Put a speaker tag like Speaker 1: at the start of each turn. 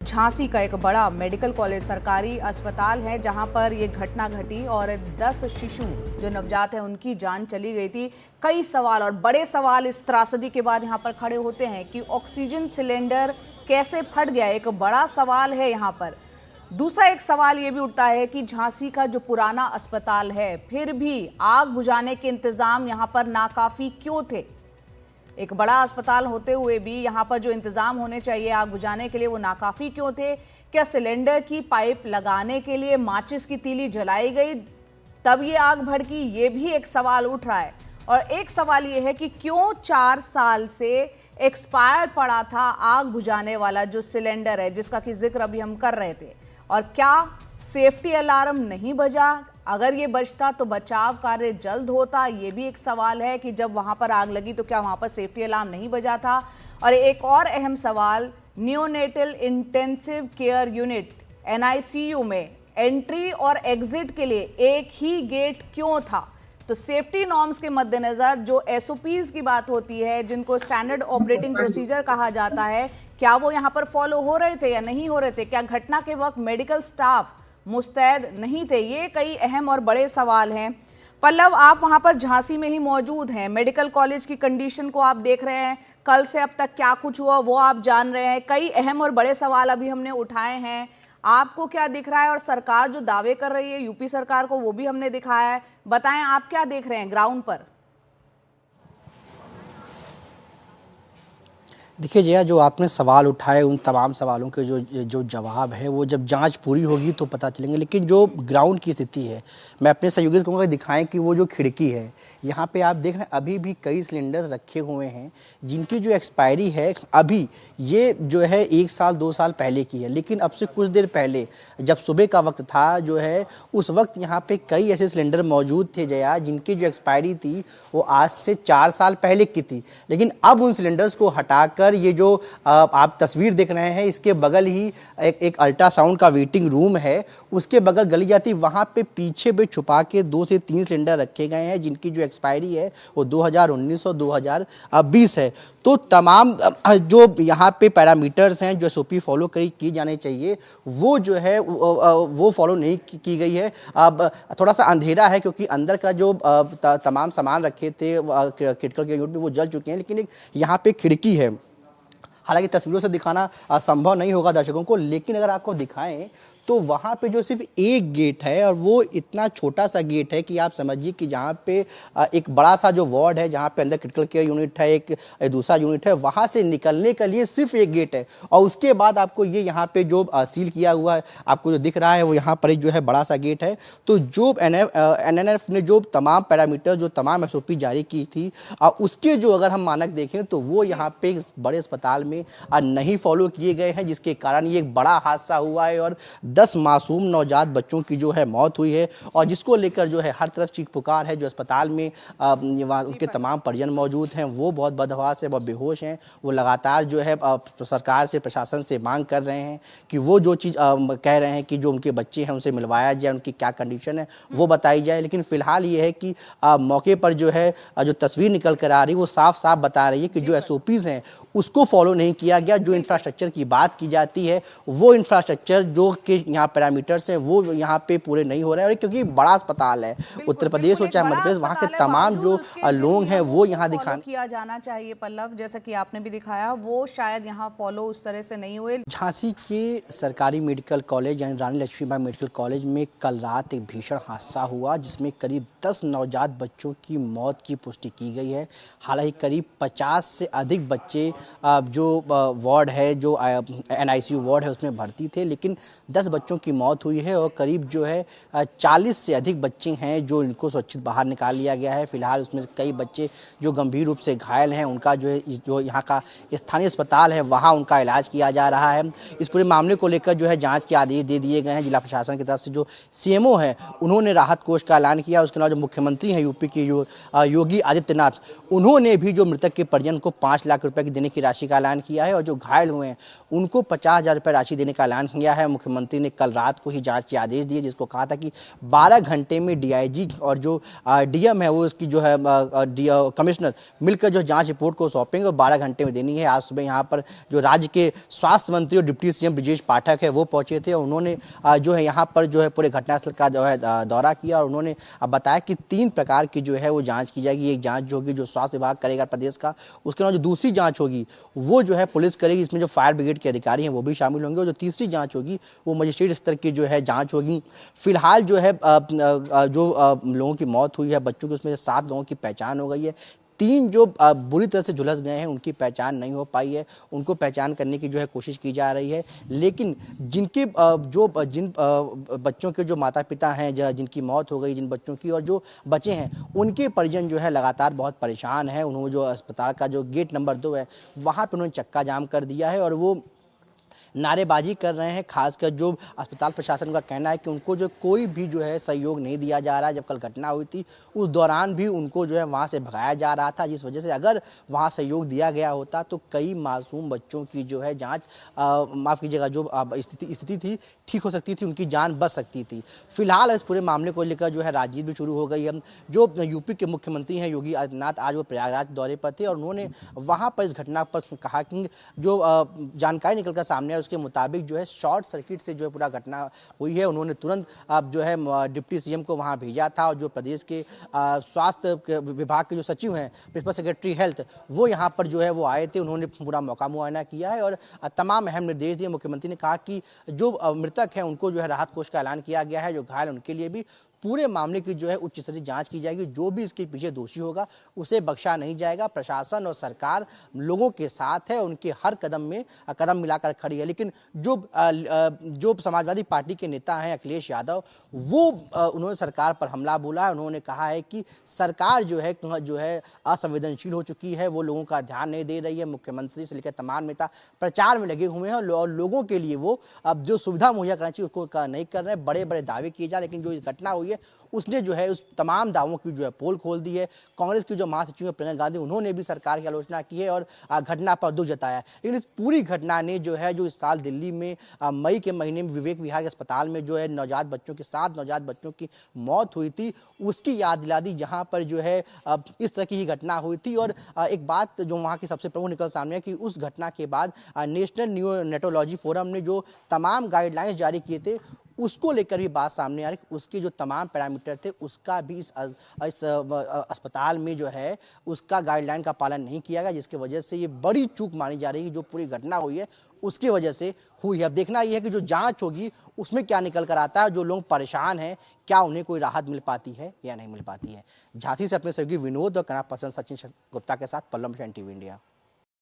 Speaker 1: झांसी का एक बड़ा मेडिकल कॉलेज सरकारी अस्पताल है जहां पर ये घटना घटी और 10 शिशु जो नवजात हैं उनकी जान चली गई थी। कई सवाल और बड़े सवाल इस त्रासदी के बाद यहां पर खड़े होते हैं कि ऑक्सीजन सिलेंडर कैसे फट गया, एक बड़ा सवाल है यहां पर। दूसरा एक सवाल ये भी उठता है कि झांसी का जो पुराना अस्पताल है फिर भी आग बुझाने के इंतजाम यहां पर नाकाफी क्यों थे। एक बड़ा अस्पताल होते हुए भी यहां पर जो इंतजाम होने चाहिए आग बुझाने के लिए वो नाकाफी क्यों थे। क्या सिलेंडर की पाइप लगाने के लिए माचिस की तीली जलाई गई तब ये आग भड़की, ये भी एक सवाल उठ रहा है। और एक सवाल ये है कि क्यों 4 साल से एक्सपायर पड़ा था आग बुझाने वाला जो सिलेंडर है जिसका कि जिक्र अभी हम कर रहे थे, और क्या सेफ्टी अलार्म नहीं बजा। अगर ये बचता तो बचाव कार्य जल्द होता, ये भी एक सवाल है कि जब वहां पर आग लगी तो क्या वहां पर सेफ्टी अलार्म नहीं बजा था। और एक और अहम सवाल, neonatal intensive care unit NICU में एंट्री और एग्जिट के लिए एक ही गेट क्यों था। तो सेफ्टी नॉर्म्स के मद्देनजर जो SOPs की बात होती है, जिनको स्टैंडर्ड ऑपरेटिंग प्रोसीजर कहा जाता है, क्या वो यहाँ पर फॉलो हो रहे थे या नहीं हो रहे थे। क्या घटना के वक्त मेडिकल स्टाफ मुस्तैद नहीं थे। ये कई अहम और बड़े सवाल हैं। पल्लव, आप वहां पर झांसी में ही मौजूद हैं, मेडिकल कॉलेज की कंडीशन को आप देख रहे हैं, कल से अब तक क्या कुछ हुआ वो आप जान रहे हैं। कई अहम और बड़े सवाल अभी हमने उठाए हैं, आपको क्या दिख रहा है। और सरकार जो दावे कर रही है यूपी सरकार को, वो भी हमने दिखाया है। बताएं आप क्या देख रहे हैं ग्राउंड पर।
Speaker 2: देखिए जया, जो आपने सवाल उठाए उन तमाम सवालों के जो जवाब है वो जब जांच पूरी होगी तो पता चलेंगे। लेकिन जो ग्राउंड की स्थिति है, मैं अपने सहयोगी से कहूँगा दिखाएं कि वो जो खिड़की है यहाँ पे आप देख रहे हैं अभी भी कई सिलेंडर्स रखे हुए हैं जिनकी जो एक्सपायरी है अभी ये जो है 1 साल 2 साल पहले की है। लेकिन अब से कुछ देर पहले जब सुबह का वक्त था जो है उस वक्त यहाँ पे कई ऐसे सिलेंडर मौजूद थे जया, जिनकी जो एक्सपायरी थी वो आज से 4 साल पहले की थी। लेकिन अब उन सिलेंडर्स को हटाकर ये जो आप तस्वीर देख रहे हैं इसके बगल ही एक अल्ट्रासाउंड का वेटिंग रूम है, उसके बगल गली जाती वहां पे पीछे पे छुपा के 2 से 3 सिलेंडर रखे गए हैं जिनकी जो एक्सपायरी है वो 2019 और 2020 है। तो तमाम जो यहाँ पे पैरामीटर्स हैं जो SOP फॉलो की जाने चाहिए वो जो है वो फॉलो नहीं की गई है। अब थोड़ा सा अंधेरा है क्योंकि अंदर का जो तमाम सामान रखे थे क्रिटिकल केयर यूनिट में वो जल चुके हैं। लेकिन एक यहाँ पे खिड़की है, हालांकि तस्वीरों से दिखाना संभव नहीं होगा दर्शकों को, लेकिन अगर आपको दिखाएं तो वहाँ पे जो सिर्फ एक गेट है और वो इतना छोटा सा गेट है कि आप समझिए कि जहाँ पे एक बड़ा सा जो वार्ड है जहाँ पे अंदर क्रिटिकल केयर यूनिट है, एक दूसरा यूनिट है, वहाँ से निकलने के लिए सिर्फ एक गेट है। और उसके बाद आपको ये यहाँ पे जो सील किया हुआ है आपको जो दिख रहा है वो यहाँ पर जो है बड़ा सा गेट है। तो जो NNF ने जो तमाम पैरामीटर जो तमाम SOP जारी की थी उसके जो अगर हम मानक देखें तो वो यहाँ पे बड़े अस्पताल में नहीं फॉलो किए गए हैं, जिसके कारण ये एक बड़ा हादसा हुआ है और 10 मासूम नवजात बच्चों की जो है मौत हुई है। और जिसको लेकर जो है हर तरफ चीख पुकार है। जो अस्पताल में उनके तमाम परिजन मौजूद हैं वो बहुत बदहवास है, बहुत बेहोश हैं। वो लगातार जो है सरकार से, प्रशासन से मांग कर रहे हैं कि वो जो चीज़ कह रहे हैं कि जो उनके बच्चे हैं उनसे मिलवाया जाए, उनकी क्या कंडीशन है वो बताई जाए। लेकिन फिलहाल ये है कि मौके पर जो है जो तस्वीर निकल कर आ रही है वो साफ साफ बता रही है कि जो SOPs हैं उसको फॉलो नहीं किया गया। जो इंफ्रास्ट्रक्चर की बात की जाती है वो इंफ्रास्ट्रक्चर जो कि यहाँ पैरामीटर्स हैं वो यहाँ पे पूरे नहीं हो रहे हैं। और क्योंकि बड़ा अस्पताल है, उत्तर प्रदेश हो चाहे मध्य प्रदेश, वहाँ के तमाम जो लोग हैं वो यहाँ दिखाना
Speaker 1: किया जाना चाहिए। पल्लव, जैसा कि आपने भी दिखाया वो शायद यहाँ फॉलो उस तरह से नहीं हुए।
Speaker 2: झांसी के सरकारी मेडिकल कॉलेज यानी रानी लक्ष्मीबाई मेडिकल कॉलेज में कल रात एक भीषण हादसा हुआ जिसमें करीब 10 नवजात बच्चों की मौत की पुष्टि की गई है। हालांकि करीब 50 से अधिक बच्चे जो वार्ड है, जो NICU वार्ड है उसमें भर्ती थे, लेकिन 10 बच्चों की मौत हुई है और करीब जो है 40 से अधिक बच्चे हैं जो इनको सुरक्षित बाहर निकाल लिया गया है। फिलहाल उसमें कई बच्चे जो गंभीर रूप से घायल हैं उनका जो है जो यहाँ का स्थानीय अस्पताल है वहाँ उनका इलाज किया जा रहा है। इस पूरे मामले को लेकर जो है जांच के आदेश दे दिए गए हैं। जिला प्रशासन की तरफ से जो CMO है उन्होंने राहत कोष का ऐलान किया। उसके अलावा जो मुख्यमंत्री हैं यूपी के योगी आदित्यनाथ, उन्होंने भी जो मृतक के परिजन को 5 लाख रुपए की देने की राशि का ऐलान किया है और जो घायल हुए हैं उनको 50,000 रुपये राशि देने का ऐलान किया है। मुख्यमंत्री ने कल रात को ही जांच के आदेश दिए, जिसको कहा था कि 12 घंटे में डीआईजी और जो डीएम है वो इसकी जो है कमिश्नर मिलकर जो जांच रिपोर्ट को सौंपेंगे और 12 घंटे में देनी है। आज सुबह यहाँ पर जो राज्य के स्वास्थ्य मंत्री और डिप्टी सीएम ब्रजेश पाठक है वो पहुंचे थे और उन्होंने जो है यहाँ पर जो है पूरे घटनास्थल का जो है दौरा किया और उन्होंने बताया कि 3 प्रकार की जो है वो जांच की जाएगी। एक जांच जो होगी जो स्वास्थ्य विभाग करेगा प्रदेश का, उसके अलावा जो दूसरी जांच होगी वो जो है पुलिस करेगी, इसमें जो फायर ब्रिगेड के अधिकारी हैं वो भी शामिल होंगे और जो तीसरी जांच होगी वो मजिस्ट्रेट स्तर की जो है जांच होगी। फिलहाल जो है जो लोगों की मौत हुई है बच्चों की, उसमें से 7 लोगों की पहचान हो गई है। 3 जो बुरी तरह से झुलस गए हैं उनकी पहचान नहीं हो पाई है, उनको पहचान करने की जो है कोशिश की जा रही है। लेकिन जिनके जिन बच्चों के जो माता पिता हैं, जिनकी मौत हो गई, जिन बच्चों की, और जो बचे हैं उनके परिजन जो है लगातार बहुत परेशान हैं। उन्होंने जो अस्पताल का जो गेट नंबर 2 है वहाँ पर उन्होंने चक्का जाम कर दिया है और वो नारेबाजी कर रहे हैं। खासकर जो अस्पताल प्रशासन का कहना है कि उनको जो कोई भी जो है सहयोग नहीं दिया जा रहा है। जब कल घटना हुई थी उस दौरान भी उनको जो है वहाँ से भगाया जा रहा था, जिस वजह से अगर वहाँ सहयोग दिया गया होता तो कई मासूम बच्चों की जो है जांच माफ़ कीजिएगा जो स्थिति थी ठीक हो सकती थी, उनकी जान बच सकती थी। फिलहाल इस पूरे मामले को लेकर जो है राजनीति भी शुरू हो गई है। जो यूपी के मुख्यमंत्री हैं योगी आदित्यनाथ आज वो प्रयागराज दौरे पर थे और उन्होंने वहाँ पर इस घटना पर कहा कि जो जानकारी निकल कर सामने उसके मुताबिक जो है शॉर्ट सर्किट से जो है पूरा घटना हुई है। उन्होंने तुरंत जो है डिप्टी सीएम को वहां भेजा था और जो प्रदेश के स्वास्थ्य विभाग के जो सचिव हैं, प्रिंसिपल सेक्रेटरी हेल्थ, वो यहां पर जो है वो आए थे। उन्होंने पूरा मौका मुआयना किया है और तमाम अहम निर्देश दिए। मुख्यमंत्री ने कहा कि जो मृतक हैं उनको जो है राहत कोष का ऐलान किया गया है, जो घायल उनके लिए भी पूरे मामले की जो है उच्च स्तरीय जांच की जाएगी। जो भी इसके पीछे दोषी होगा उसे बख्शा नहीं जाएगा। प्रशासन और सरकार लोगों के साथ है, उनके हर कदम में कदम मिलाकर खड़ी है। लेकिन जो समाजवादी पार्टी के नेता हैं अखिलेश यादव, वो उन्होंने सरकार पर हमला बोला है। उन्होंने कहा है कि सरकार जो है असंवेदनशील हो चुकी है, वो लोगों का ध्यान नहीं दे रही है। मुख्यमंत्री से लेकर तमाम नेता प्रचार में लगे हुए हैं और लोगों के लिए वो अब जो सुविधा मुहैया करना चाहिए उसको नहीं कर रहे हैं। बड़े बड़े दावे किए जा, लेकिन जो घटना हुई है उसने जो है उस तमाम दावों की जो है पोल खोल दी है। कांग्रेस की जो महासचिव है प्रियंका गांधी, उन्होंने भी सरकार की आलोचना की है और घटना पर दुख जताया है। लेकिन इस पूरी घटना ने जो है जो इस साल दिल्ली में मई के महीने में विवेक विहार के अस्पताल में जो है 7 नवजात बच्चों की मौत हुई थी, उसकी याद दिला दी, जहां पर जो है इस तरह की ही घटना हुई थी। और एक बात जो वहां की सबसे प्रमुख निकल सामने है कि उस घटना के बाद नेशनल न्यूरोनेटोलॉजी फोरम ने जो तमाम गाइडलाइंस जारी किए थे उसको लेकर भी बात सामने आ रही कि उसके जो तमाम पैरामीटर थे उसका भी इस अस्पताल में जो है उसका गाइडलाइन का पालन नहीं किया गया, जिसकी वजह से ये बड़ी चूक मानी जा रही है। जो पूरी घटना हुई है उसकी वजह से हुई है। अब देखना यह है कि जो जांच होगी उसमें क्या निकल कर आता है। जो लोग परेशान हैं क्या उन्हें कोई राहत मिल पाती है या नहीं मिल पाती है। झांसी से अपने सहयोगी विनोद और कैमरा पर्सन सचिन गुप्ता के साथ पल्लव टीवी इंडिया।